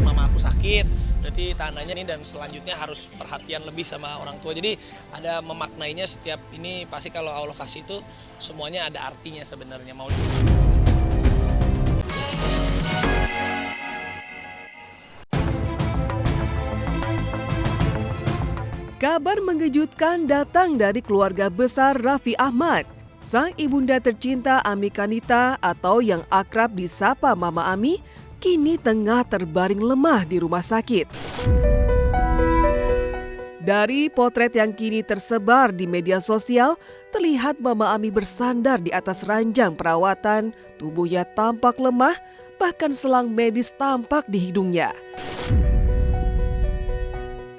Mama aku sakit, berarti tandanya nih dan selanjutnya harus perhatian lebih sama orang tua. Jadi ada memaknainya setiap ini pasti kalau Allah kasih itu semuanya ada artinya sebenarnya. Mau Kabar mengejutkan datang dari keluarga besar Raffi Ahmad. Sang ibunda tercinta Ami Kanita atau yang akrab disapa Mama Ami kini tengah terbaring lemah di rumah sakit. Dari potret yang kini tersebar di media sosial, terlihat Mama Ami bersandar di atas ranjang perawatan, tubuhnya tampak lemah, bahkan selang medis tampak di hidungnya.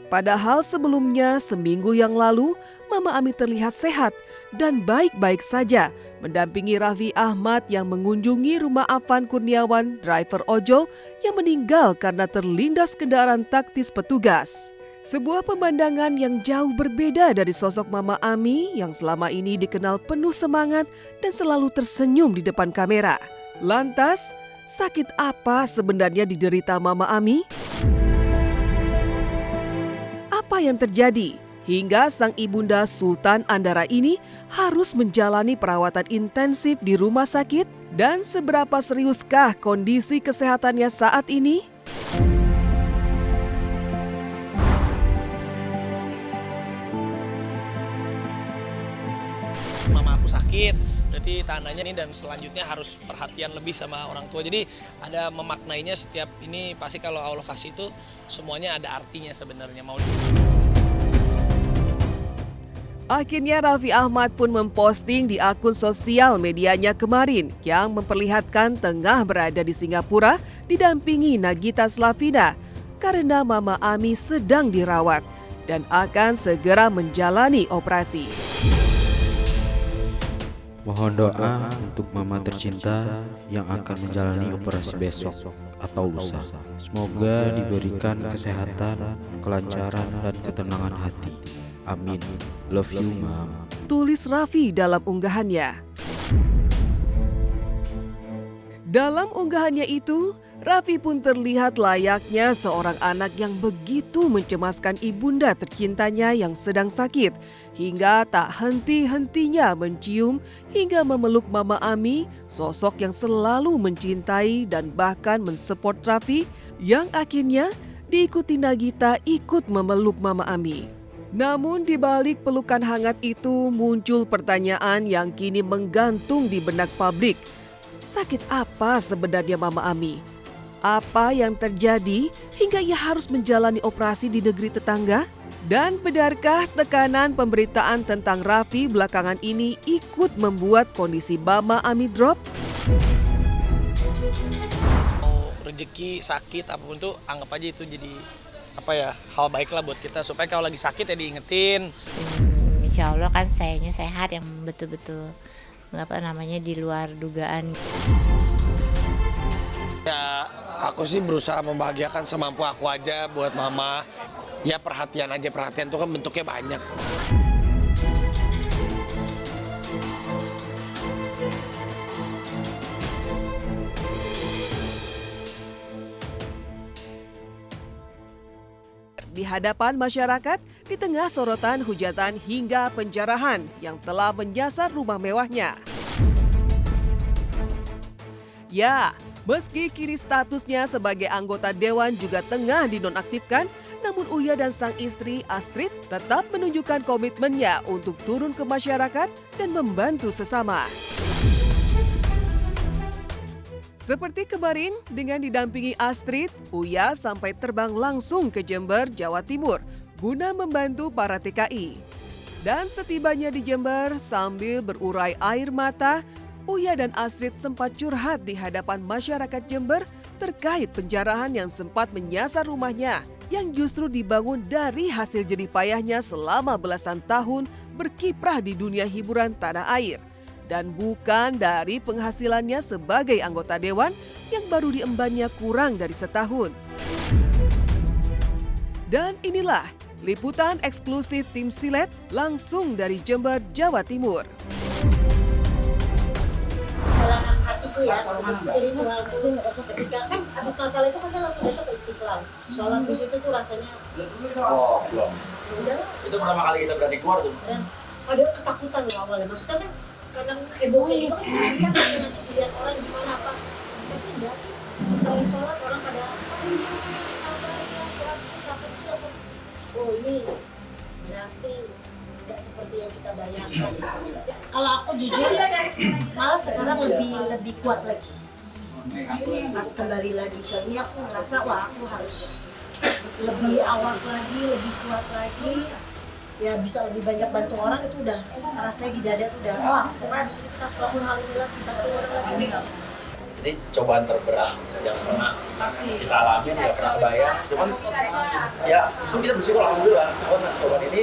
Padahal sebelumnya, seminggu yang lalu, Mama Ami terlihat sehat dan baik-baik saja mendampingi Raffi Ahmad yang mengunjungi rumah Afan Kurniawan, driver ojol yang meninggal karena terlindas kendaraan taktis petugas. Sebuah pemandangan yang jauh berbeda dari sosok Mama Ami yang selama ini dikenal penuh semangat dan selalu tersenyum di depan kamera. Lantas, sakit apa sebenarnya diderita Mama Ami? Apa yang terjadi hingga sang ibunda Sultan Andara ini harus menjalani perawatan intensif di rumah sakit? Dan seberapa seriuskah kondisi kesehatannya saat ini? mama aku sakit, berarti tandanya nih dan selanjutnya harus perhatian lebih sama orang tua. Jadi ada memaknainya setiap ini pasti kalau Allah kasih itu semuanya ada artinya sebenarnya. Mau Akhirnya Raffi Ahmad pun memposting di akun sosial medianya kemarin yang memperlihatkan tengah berada di Singapura didampingi Nagita Slavina karena Mama Ami sedang dirawat dan akan segera menjalani operasi. Mohon doa untuk mama tercinta yang akan menjalani operasi besok atau lusa. Semoga diberikan kesehatan, kelancaran, dan ketenangan hati. Amin. Love you, Mam. Tulis Raffi dalam unggahannya. Dalam unggahannya itu, Raffi pun terlihat layaknya seorang anak yang begitu mencemaskan ibunda tercintanya yang sedang sakit, hingga tak henti-hentinya mencium hingga memeluk Mama Ami, sosok yang selalu mencintai dan bahkan mensupport Raffi, yang akhirnya diikuti Nagita ikut memeluk Mama Ami. Namun di balik pelukan hangat itu muncul pertanyaan yang kini menggantung di benak publik. Sakit apa sebenarnya Mama Ami? Apa yang terjadi hingga ia harus menjalani operasi di negeri tetangga? Dan benarkah tekanan pemberitaan tentang Raffi belakangan ini ikut membuat kondisi Mama Ami drop? mau rezeki sakit apapun tuh anggap aja itu jadi hal baik lah buat kita supaya kalau lagi sakit ya diingetin. Insya Allah kan sayangnya sehat yang betul-betul di luar dugaan. Ya aku sih berusaha membahagiakan semampu aku aja buat mama. Ya perhatian aja, perhatian tuh kan bentuknya banyak. Di hadapan masyarakat, di tengah sorotan hujatan hingga penjarahan yang telah menyasar rumah mewahnya. Ya, meski kini statusnya sebagai anggota dewan juga tengah dinonaktifkan, namun Uya dan sang istri Astrid tetap menunjukkan komitmennya untuk turun ke masyarakat dan membantu sesama. Seperti kemarin, dengan didampingi Astrid, Uya sampai terbang langsung ke Jember, Jawa Timur, guna membantu para TKI. Dan setibanya di Jember, sambil berurai air mata, Uya dan Astrid sempat curhat di hadapan masyarakat Jember terkait penjarahan yang sempat menyasar rumahnya, yang justru dibangun dari hasil jerih payahnya selama belasan tahun berkiprah di dunia hiburan tanah air. Dan bukan dari penghasilannya sebagai anggota dewan yang baru diembannya kurang dari setahun. Dan inilah Liputan eksklusif Tim Silet langsung dari Jember, Jawa Timur. Halangan hatiku ya, maksudnya spiritualku ketika kan habis masalah itu masa langsung besok ke Istiqlal. Sholat di situ tuh rasanya Oh, belum. udah. Itu pertama kali kita berani keluar tuh. Dan ada ketakutan loh awalnya. Maksudnya kan karena hebohnya itu kan tadi kan nanti dilihat orang gimana apa. Tapi enggak. Sering sholat orang pada sabar ya, pasti capek itu langsung. Oh ini berarti nggak seperti yang kita bayangkan. Kalau aku jujur, malah sekarang lebih kuat lagi. Pas kembali lagi ke ini aku ngerasa wah aku harus lebih awas lagi, lebih kuat lagi. Ya bisa lebih banyak bantu orang itu udah rasanya di dada tuh udah wah pokoknya harus kita lakukan hal ini lagi, bantu orang lagi. Ini cobaan terberat yang pernah kita alami, nggak pernah kebayang. Cuman ya justru kita bersyukur alhamdulillah Tuhan ngasih cobaan ini.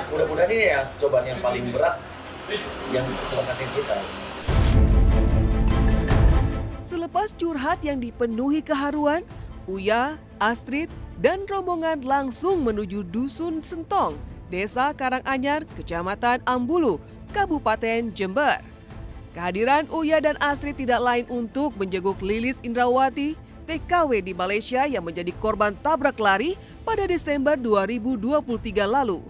Mudah-mudahan ini ya cobaan yang paling berat yang Tuhan kasih kita. Selepas curhat yang dipenuhi keharuan, Uya, Astrid, dan rombongan langsung menuju Dusun Sentong, Desa Karanganyar, Kecamatan Ambulu, Kabupaten Jember. Kehadiran Uya dan Astrid tidak lain untuk menjenguk Lilis Indrawati, TKW di Malaysia yang menjadi korban tabrak lari pada Desember 2023 lalu.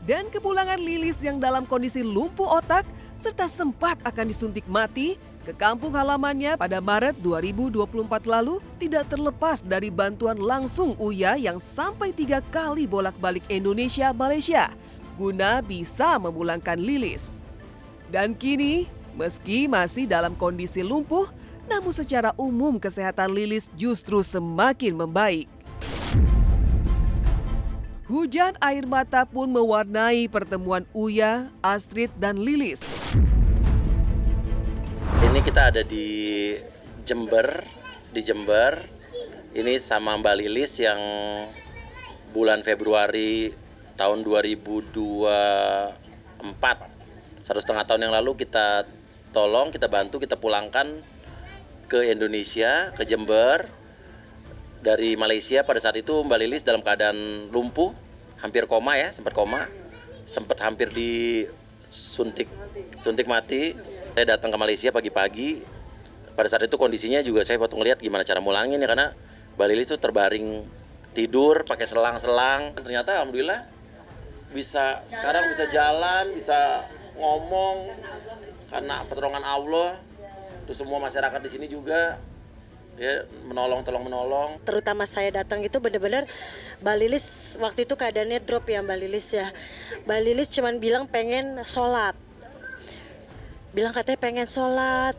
Dan kepulangan Lilis yang dalam kondisi lumpuh otak serta sempat akan disuntik mati ke kampung halamannya pada Maret 2024 lalu tidak terlepas dari bantuan langsung Uya yang sampai 3 kali bolak-balik Indonesia-Malaysia guna bisa memulangkan Lilis. Dan kini, meski masih dalam kondisi lumpuh, namun secara umum kesehatan Lilis justru semakin membaik. Hujan air mata pun mewarnai pertemuan Uya, Astrid, dan Lilis. Ini kita ada di Jember. Ini sama Mbak Lilis yang bulan Februari tahun 2024. 1,5 tahun yang lalu kita tolong, kita bantu, kita pulangkan ke Indonesia, ke Jember. Dari Malaysia pada saat itu Mbak Lilis dalam keadaan lumpuh, hampir koma ya, sempat hampir disuntik mati. Saya datang ke Malaysia pagi-pagi. Pada saat itu kondisinya juga saya waktu ngeliat gimana cara mulangin ya, karena Mbak Lilis itu terbaring tidur pakai selang-selang. Ternyata alhamdulillah sekarang bisa jalan, bisa ngomong karena pertolongan Allah. Terus semua masyarakat di sini juga ya menolong. Terutama saya datang itu benar-benar Mbak Lilis waktu itu keadaannya drop ya Mbak Lilis ya. Mbak Lilis cuman bilang pengen sholat. Bilang katanya pengen sholat.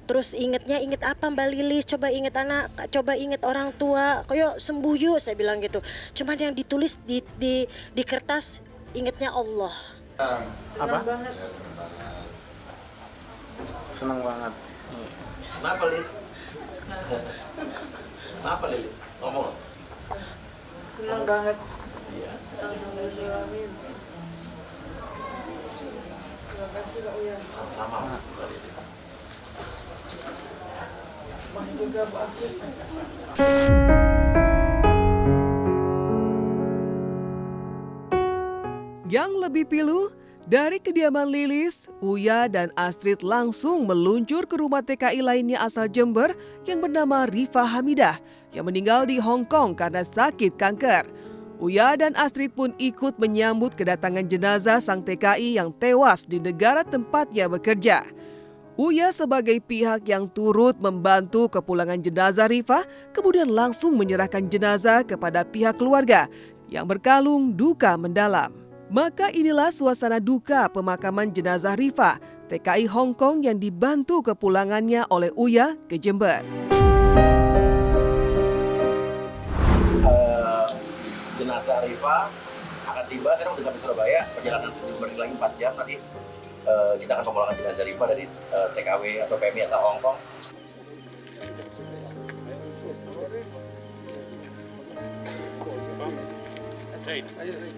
Terus inget apa Mbak Lilis? Coba inget anak, coba inget orang tua. Kayak sembuh yuk saya bilang gitu. Cuman yang ditulis di kertas ingetnya Allah. Senang banget. Senang banget. Kenapa Lilis? Kenapa Lilis? Ngomong. Senang banget. Iya. Alhamdulillahirrahmanirrahim. Terima kasih Pak Uya. Sama-sama Mbak Lilis. Mas juga Bu Afif. Yang lebih pilu, dari kediaman Lilis, Uya dan Astrid langsung meluncur ke rumah TKI lainnya asal Jember yang bernama Rifa Hamidah yang meninggal di Hong Kong karena sakit kanker. Uya dan Astrid pun ikut menyambut kedatangan jenazah sang TKI yang tewas di negara tempatnya bekerja. Uya sebagai pihak yang turut membantu kepulangan jenazah Rifa kemudian langsung menyerahkan jenazah kepada pihak keluarga yang berkalung duka mendalam. Maka inilah suasana duka pemakaman jenazah Rifa, TKI Hong Kong yang dibantu kepulangannya oleh Uya ke Jember. Jenazah Rifa akan tiba, sekarang udah sampai Surabaya, perjalanan ke Jember lagi 4 jam. Nanti kita akan memulangkan jenazah Rifa dari TKW atau PMI asal Hong Kong. La ilaha illallah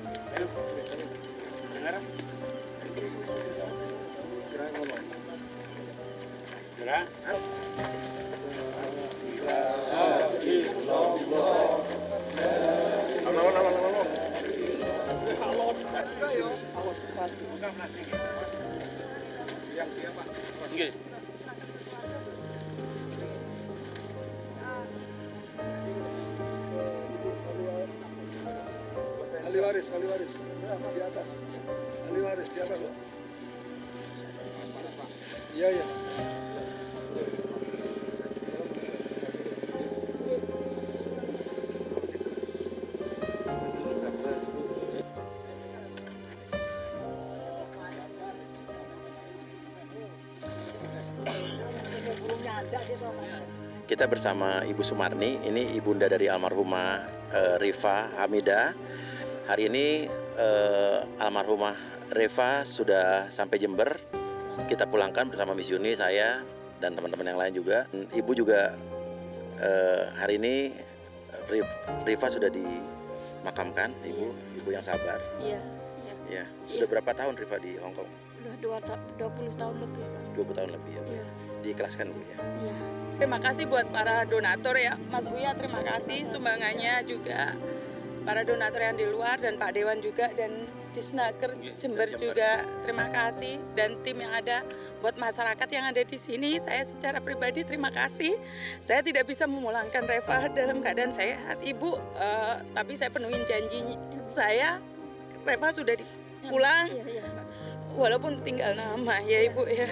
Ahli waris di atas. Ahli waris di atas, Pak. Iya, iya. Kita bersama Ibu Sumarni, ini ibunda dari almarhumah Rifa Hamidah. Hari ini almarhumah Rifa sudah sampai Jember. Kita pulangkan bersama Miss Yuni, saya dan teman-teman yang lain juga. Ibu juga hari ini Rifa sudah dimakamkan, ibu yang sabar. Iya. Ya, sudah berapa tahun Rifa di Hong Kong? Udah 20 tahun lebih. 20 tahun lebih ya. Iya. Diikhlaskan Bu ya. Iya. Terima kasih buat para donatur ya, Mas Uya, terima kasih sumbangannya juga. Para donatur yang di luar dan Pak Dewan juga, dan Disnaker Jember juga terima kasih, dan tim yang ada. Buat masyarakat yang ada di sini, saya secara pribadi terima kasih. Saya tidak bisa memulangkan Reva dalam keadaan sehat, Ibu, tapi saya penuhin janji saya. Reva sudah pulang, walaupun tinggal nama ya Ibu ya.